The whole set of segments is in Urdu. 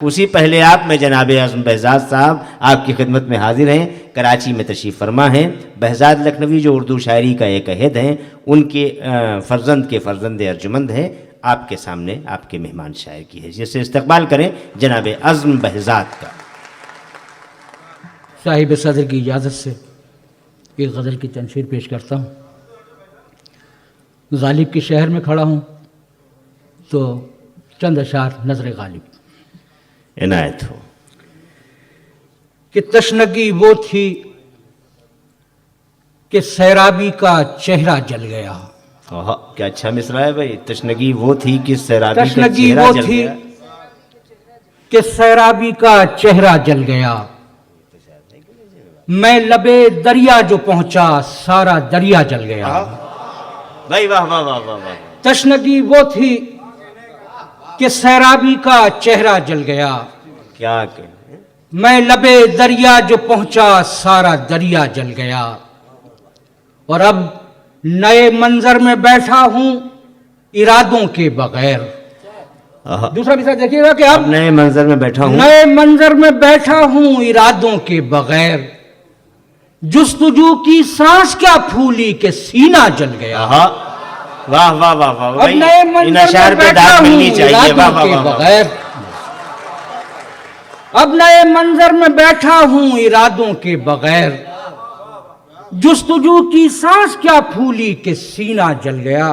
اسی پہلے آپ میں جناب عزم بہزاد صاحب آپ کی خدمت میں حاضر ہیں، کراچی میں تشریف فرما ہیں۔ بہزاد لکھنوی جو اردو شاعری کا ایک عہد ہیں، ان کے فرزند ارجمند ہیں، آپ کے سامنے آپ کے مہمان شاعر کی حیثیت سے استقبال کریں جناب عزم بہزاد کا۔ صاحب صدر کی اجازت سے ایک غزل کی تنشیر پیش کرتا ہوں۔ غالب کے شہر میں کھڑا ہوں تو چند اشعار نظر غالب عنایت ہو۔ کہ تشنگی وہ تھی کہ سیرابی کا چہرہ جل گیا۔ کیا اچھا مصرع ہے بھائی، تشنگی وہ تھی کہ سیرابی کا تشنگی چہرہ وہ جل تھی گیا۔ کہ سیرابی کا چہرہ جل گیا، میں لبے دریا جو پہنچا سارا دریا جل گیا۔ بھائی واہ واہ واہ واہ واہ۔ تشنگی وہ تھی کہ سیرابی کا چہرہ جل گیا، کیا کہیں، میں لبے دریا جو پہنچا سارا دریا جل گیا، اور اب نئے منظر میں بیٹھا ہوں ارادوں کے بغیر۔ دوسرا بھی ساتھ دیکھیے گا کہ اب نئے منظر میں بیٹھا ہوں، نئے منظر میں بیٹھا ہوں ارادوں کے بغیر، جستجو کی سانس کیا پھولی کہ سینہ جل گیا۔ واہ واہ واہ واہ، اب نئے ان منظر اشعار میں پہ بیٹھا داد ہوں ملنی چاہیے۔ واہ ارادوں واہ کے واہ واہ۔ بغیر، اب نئے منظر میں بیٹھا ہوں ارادوں کے بغیر، جستجو کی سانس کیا پھولی کہ سینہ جل گیا،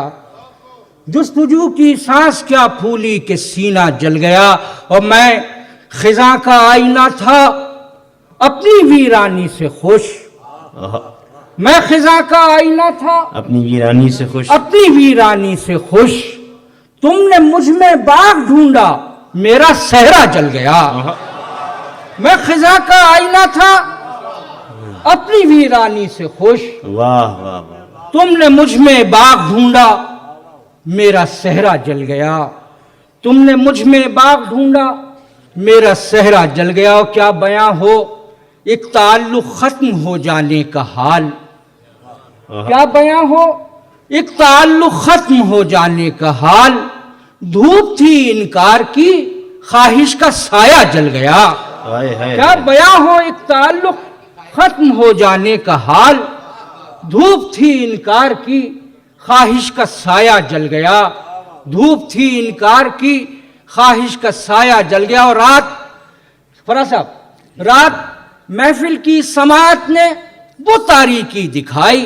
جستجو کی سانس کیا پھولی کہ سینہ جل گیا، اور میں خزاں کا آئینہ تھا اپنی ویرانی سے خوش، میں خزاں کا آئینہ تھا اپنی ویرانی سے خوش، اپنی ویرانی سے خوش، تم نے مجھ میں باغ ڈھونڈا میرا صحرا جل گیا، میں خزاں کا آئینہ تھا اپنی ویرانی سے خوش، واہ واہ واہ، تم نے مجھ میں باغ ڈھونڈا میرا صحرا جل گیا، تم نے مجھ میں باغ ڈھونڈا میرا صحرا جل گیا، اور کیا بیاں ہو ایک تعلق ختم ہو جانے کا حال، کیا بیاں ہو ایک تعلق ختم ہو جانے کا حال، دھوپ تھی انکار کی خواہش کا سایہ جل گیا، کیا بیاں ہو ایک تعلق ختم ہو جانے کا حال، دھوپ تھی انکار کی خواہش کا سایہ جل گیا، دھوپ تھی انکار کی خواہش کا سایہ جل گیا، اور رات فراز صاحب، رات محفل کی سماعت نے وہ تاریکی دکھائی،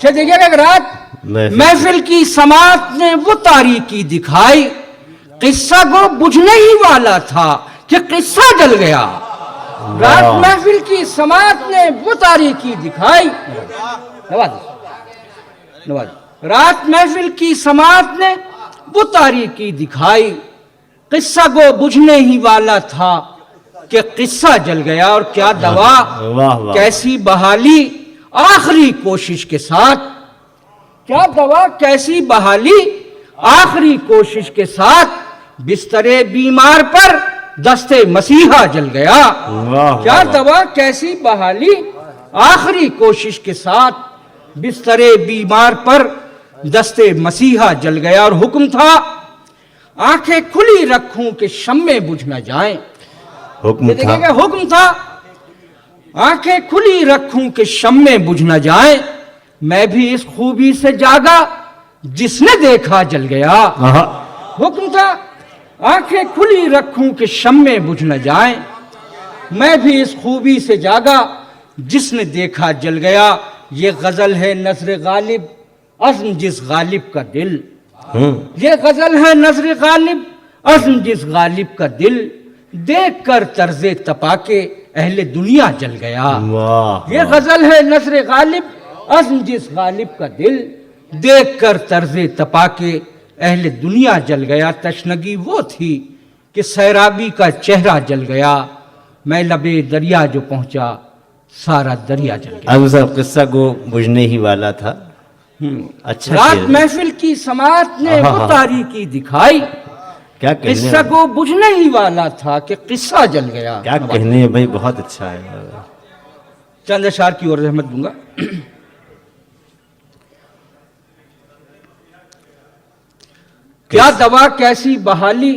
دیکھیے گا کہ رات محفل کی سماعت نے وہ تاریکی دکھائی، قصہ کو بجھنے ہی والا تھا کہ قصہ جل گیا، رات محفل کی سماعت نے وہ تاریکی دکھائی، رات محفل کی سماعت نے وہ تاریکی دکھائی، قصہ کو بجھنے ہی والا تھا کہ قصہ جل گیا، اور کیا دوا کیسی بحالی آخری کوشش کے ساتھ، کیا دوا کیسی بحالی آخری کوشش کے ساتھ، بستر بیمار پر دست مسیحا جل گیا، کیا دوا کیسی بحالی آخری کوشش کے ساتھ، بستر بیمار پر دست مسیحا جل گیا، اور حکم تھا آنکھیں کھلی رکھوں کہ شمع بجھ نہ جائیں، حکم تھا آنکھیں کھلی رکھوں کہ شمع بجھ نہ جائیں، میں بھی اس خوبی سے جاگا جس نے دیکھا جل گیا، حکم تھا آنکھیں کھلی رکھوں کہ شمع بجھ نہ جائیں، میں بھی اس خوبی سے جاگا جس نے دیکھا جل گیا، یہ غزل ہے نظر غالب عزم جس غالب کا دل، یہ غزل ہے نظر غالب عزم جس غالب کا دل، دیکھ کر طرز تپا کے اہل دنیا جل گیا، یہ غزل ہے نظر غالب عزم جس غالب کا دل، دیکھ کر طرز تپا کے اہل دنیا جل گیا، تشنگی وہ تھی کہ سیرابی کا چہرہ جل گیا، میں لبے دریا جو پہنچا سارا دریا جل گیا۔ قصہ کو بجھنے ہی والا تھا، اچھا، رات محفل کی سماعت نے وہ تاریکی دکھائی، کیا قصہ کو بجھنے ہی والا تھا کہ قصہ جل گیا، کیا کہنے بھائی، بہت اچھا ہے۔ چند اشعار کی اور رحمت دوں گا۔ کیا دوا کیسی بحالی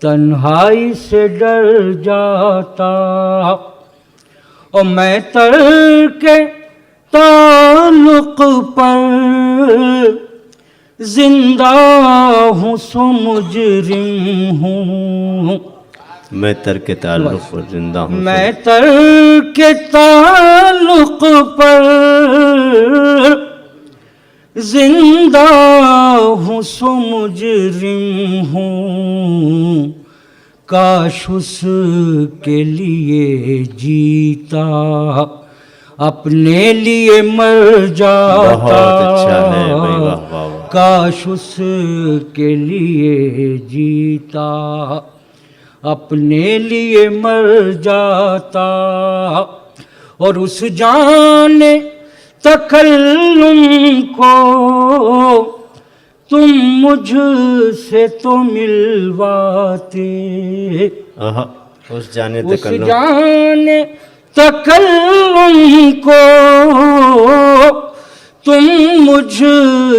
تنہائی سے ڈر جاتا اور میں ترک تعلق پر زندہ ہوں سو مجرم ہوں. میں ترک تعلق پر زندہ ہوں. میں ترک تعلق پر زندہ ہوں سو مجرم ہوں. کاش اس کے لیے جیتا اپنے لیے مر جاتا. بہت اچھا ہے بھائی، واہ واہ واہ. کاش اس کے لیے جیتا اپنے لیے مر جاتا. اور اس جان تکلم کو تم مجھ سے تو ملواتے. اس جانے اس تکلم جان تکلم کو تم مجھ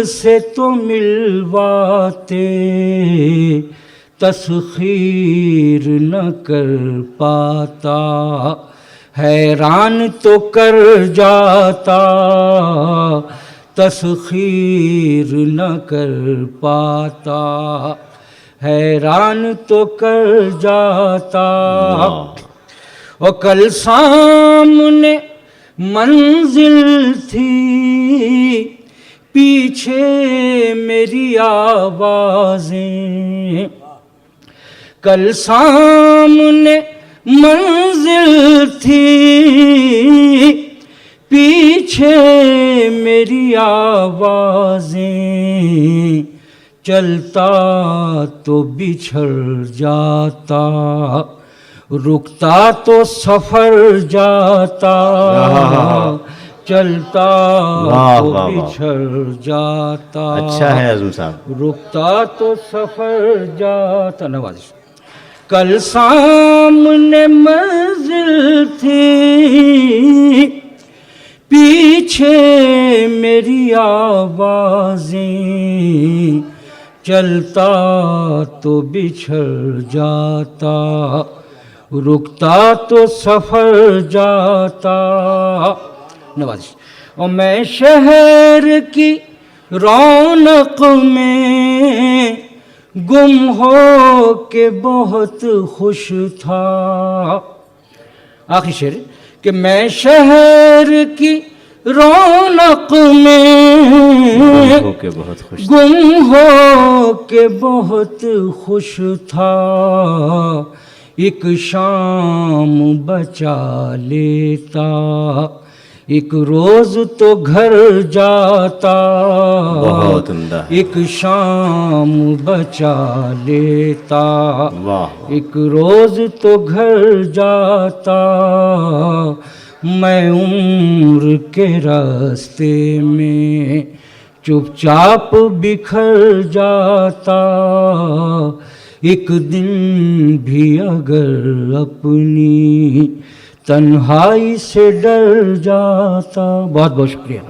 سے تو ملواتے. تسخیر نہ کر پاتا حیران تو کر جاتا. تسخیر نہ کر پاتا حیران تو کر جاتا. اور کل سامنے منزل تھی پیچھے میری آوازیں. کل سامنے منزل تھی پیچھے میری آوازیں. چلتا تو بچھڑ جاتا رکتا تو سفر جاتا. چلتا تو بچھڑ جاتا. اچھا ہے اعظم صاحب. رکتا تو سفر جاتا. نوازش. کل سامنے منزل تھی پیچھے میری آوازیں. چلتا تو بچھڑ جاتا رکتا تو سفر جاتا. نوازش. اور میں شہر کی رونق میں گم ہو کے بہت خوش تھا. آخری شعر کہ میں شہر کی رونق میں گم ہو کے بہت خوش تھا. ایک شام بچا لیتا ایک روز تو گھر جاتا. بہت عمدہ. ایک شام بچا لیتا ایک روز تو گھر جاتا. میں عمر کے راستے میں چپ چاپ بکھر جاتا. ایک دن بھی اگر اپنی تنہائی سے ڈر جاتا. بہت بہت شکریہ.